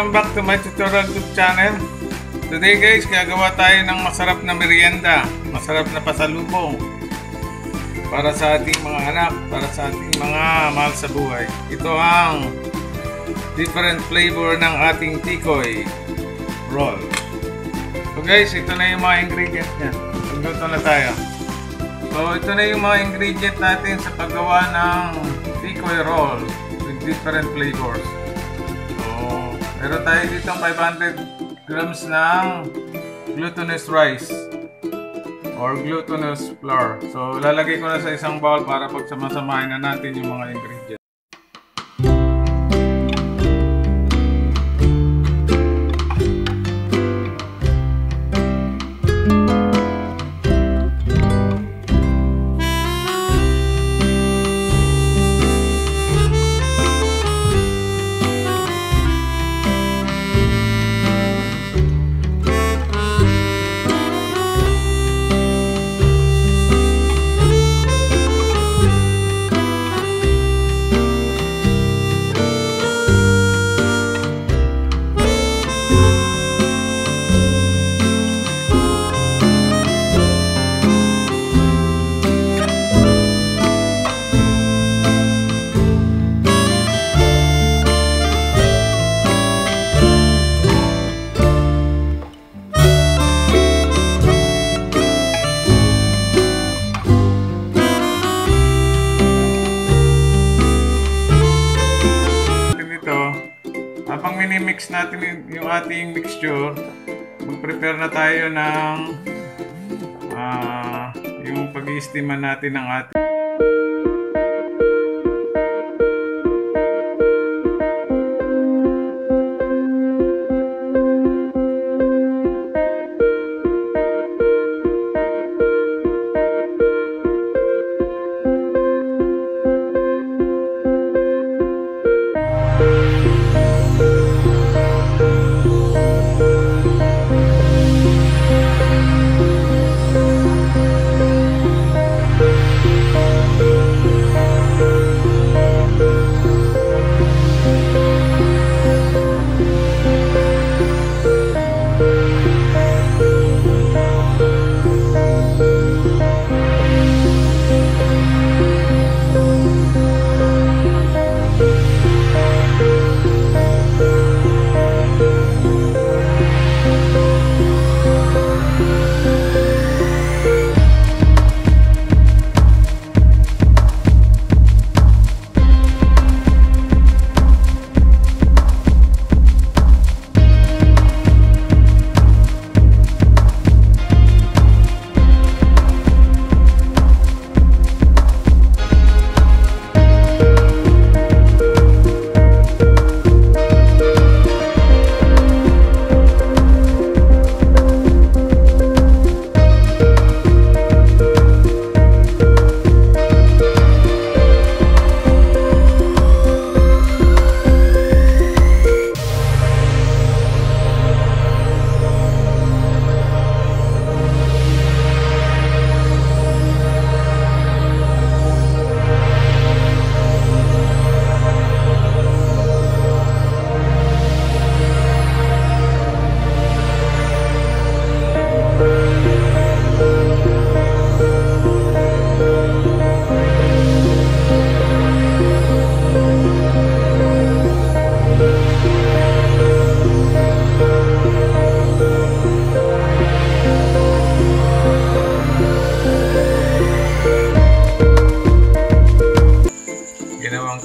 welcome back to my tutorial YouTube channel. Today guys, gagawa tayo ng masarap na merienda, masarap na pasalubong para sa ating mga anak, para sa ating mga mahal sa buhay. Ito ang different flavor ng ating tikoy roll. So guys, ito na yung mga ingredients niya. Magluto na tayo. So ito na yung mga ingredients natin sa paggawa ng tikoy roll with different flavors. So meron tayo dito 500 grams ng glutinous rice or glutinous flour. So lalagay ko na sa isang bowl para pagsamasamahin na natin yung mga ingredients. Habang minimix natin yung ating mixture, mag-prepare na tayo ng yung pag-i-steam natin ng ating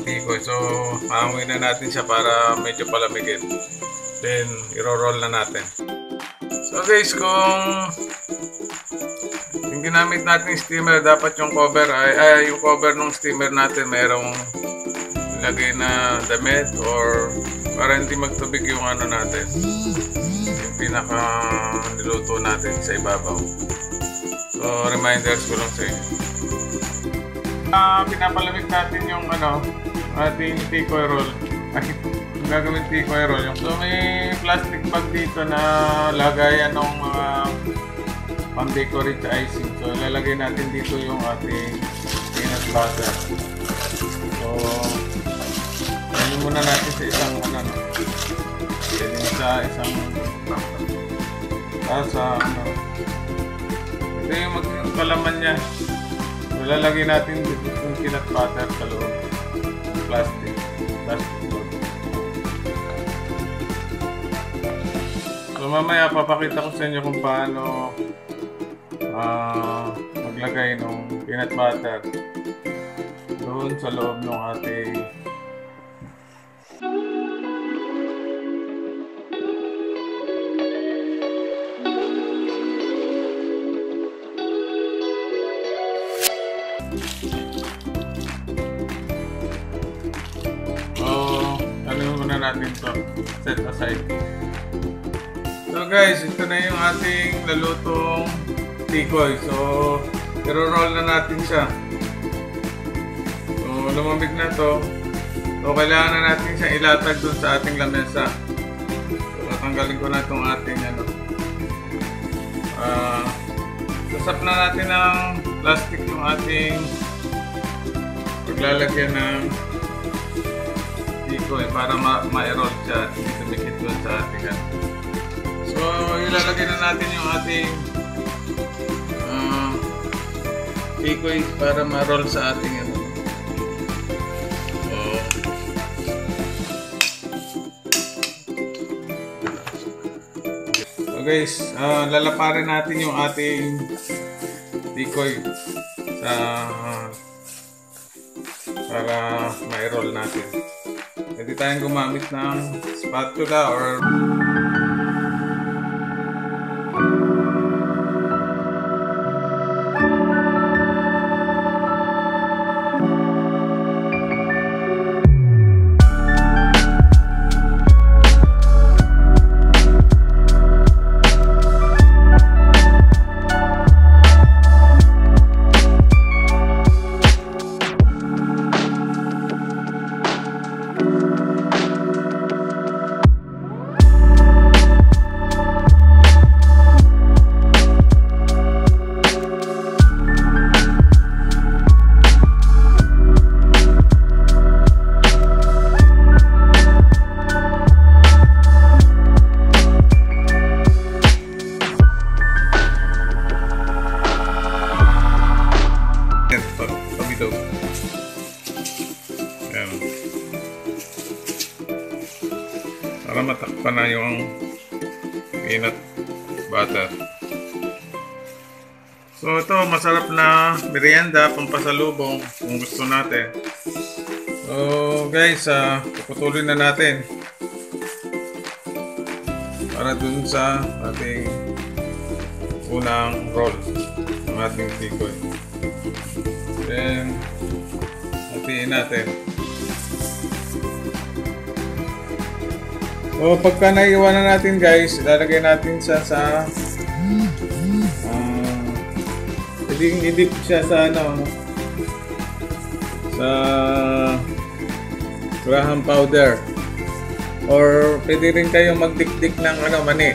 tikoy. So, aanguin na natin siya para medyo palamigin. Then, iro-roll na natin. So guys, kung yung ginamit natin steamer, dapat yung cover yung cover ng steamer natin mayroong ilagay na damit or para hindi magtubig yung ano natin, yung pinaka niluto natin sa ibabaw. So, reminders ko lang sa inyo. Pinapalamig natin yung ating tikoy roll. Yung gagawin tikoy roll. So may plastic bag dito na lagayan ng pang-decorate sa icing. So lalagay natin dito yung ating peanut butter. So muna natin sa isang Pwede sa isang sa ano. Ito yung magiging palaman niya. Lalagay natin dito yung peanut butter sa loob. Plastic bag. So mamaya papakita ko sa inyo kung paano maglagay ng peanut butter doon sa loob ng ating muna natin to set aside. So guys, ito na yung ating lalutong tikoy. So i-roll na natin siya. So lumamig na to. So kailangan na natin siya ilatag dun sa ating lamesa. So tatanggalin ko na itong ating sasap na natin ng plastic yung ating paglalagyan ng tikoy para ma-roll siya at hindi tumikit doon sa ating So ilalagay na natin yung ating tikoy para ma-roll sa ating So guys, lalaparin natin yung ating tikoy para ma-roll natin. Pwede tayong gumamit ng spatula or para matakpan na yung peanut butter. So ito, masarap na merienda, pampasalubong kung gusto natin. So guys, puputulin na natin para dun sa ating unang roll ng ating tikoy. Then hatiin natin. So pagka naiiwanan natin guys, ilalagay natin siya sa pwedeng idip siya sa sa graham powder, or pwede rin kayo magdikdik ng mani,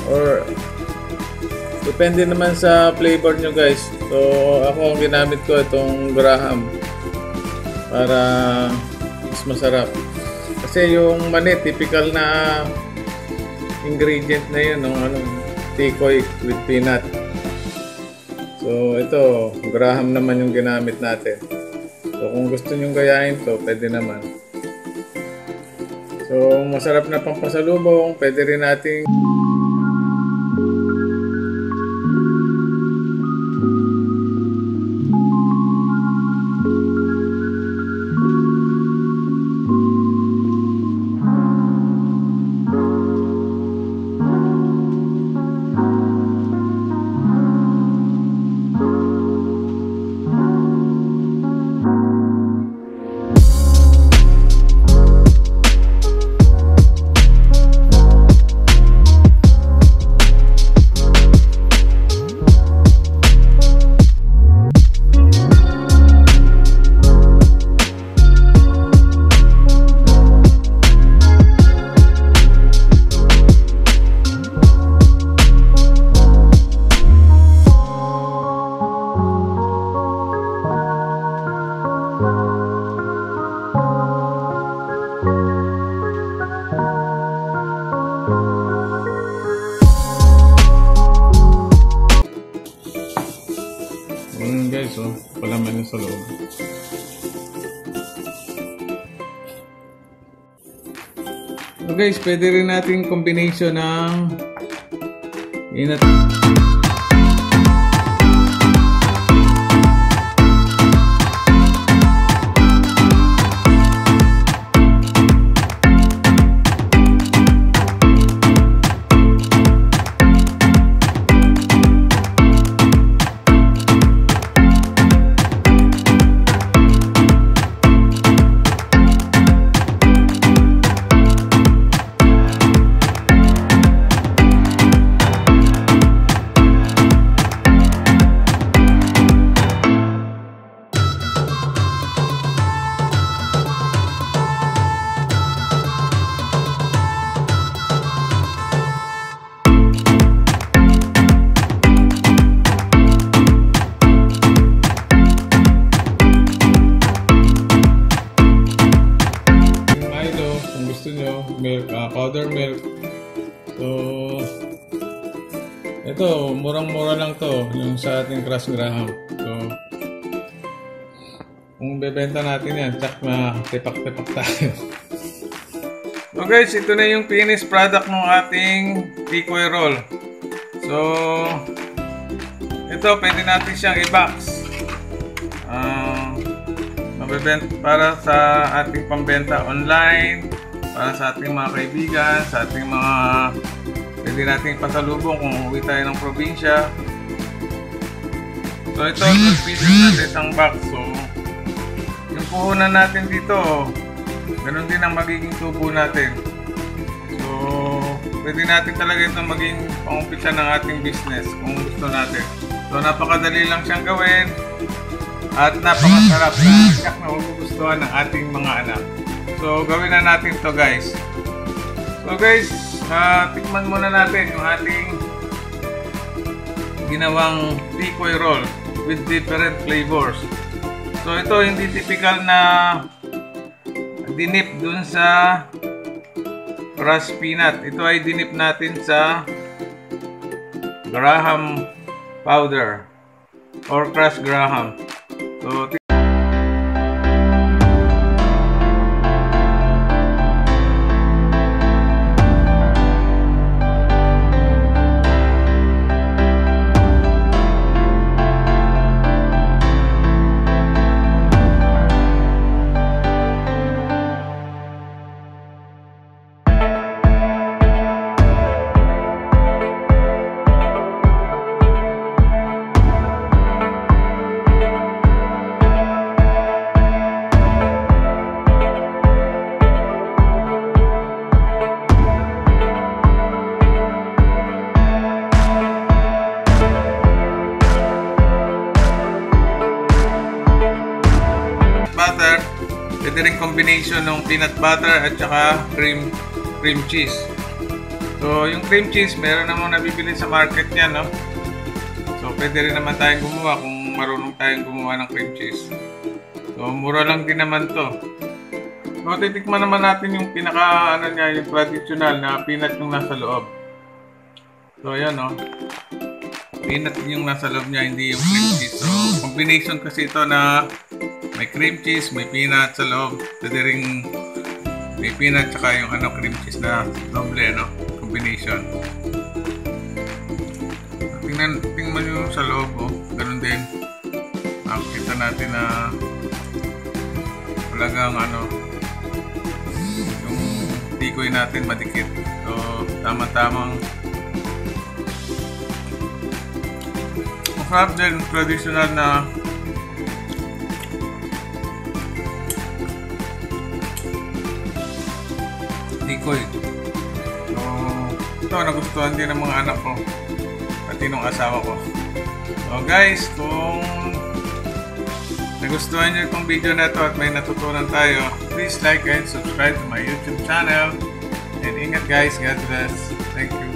or depende naman sa flavor nyo guys. So ako ang ginamit ko itong graham para mas masarap. Kasi yung mani, typical na ingredient na yun ng tikoy with peanut. So ito, graham naman yung ginamit natin. So kung gusto nyo gayahin to, pwede naman. So masarap na pampasalubong, pwede rin nating So guys, pwede rin natin combination ng inat. Milk, powder milk. So ito, murang-mura lang to yung sa ating Crush Graham. So kung bebenta natin yan, tsak na tipak-tipak tayo. So guys, ito na yung finished product ng ating Tikoy roll. So ito, pwede natin siyang i-box. Mabebenta para sa ating pambenta online, para sa ating mga kaibigan, sa ating mga pwede nating pasalubong kung uwi tayo ng probinsya. So ito, 12 pieces natin isang box. So yung puhunan natin dito, ganun din ang magiging tubo natin. So pwede natin talaga ito maging pangumpisa ng ating business kung gusto natin. So napakadali lang siyang gawin at napakasarap na siyak na magugustuhan ng ating mga anak. So, gawin na natin to guys. So guys, tikman muna natin yung ating ginawang Tikoy roll with different flavors. So, ito hindi typical na dinip dun sa crushed peanut. Ito ay dinip natin sa Graham powder or crushed Graham. So, butter, pwede rin combination ng peanut butter at saka cream cheese. So yung cream cheese meron namang nabibili sa market yan, no? So pwede rin naman tayong gumawa kung marunong tayong gumawa ng cream cheese. So mura lang din naman to. So titikman naman natin yung pinaka niya, yung traditional na peanut yung nasa loob. So ayan, no? Peanut yung nasa loob niya, hindi yung cream cheese. So combination kasi ito na may cream cheese, may peanut sa loob. Pwede rin may peanut tsaka yung cream cheese na doble, combination. Tingnan yung sa loob, ganun din. Makikita natin na talagang yung tikoy natin madikit. So tama-tamang masarap din, traditional na tikoy. So ito, nagustuhan din ng mga anak ko pati ng asawa ko. So guys, kung nagustuhan nyo itong video na ito at may natutunan tayo, please like and subscribe to my YouTube channel. And ingat guys, God bless. Thank you.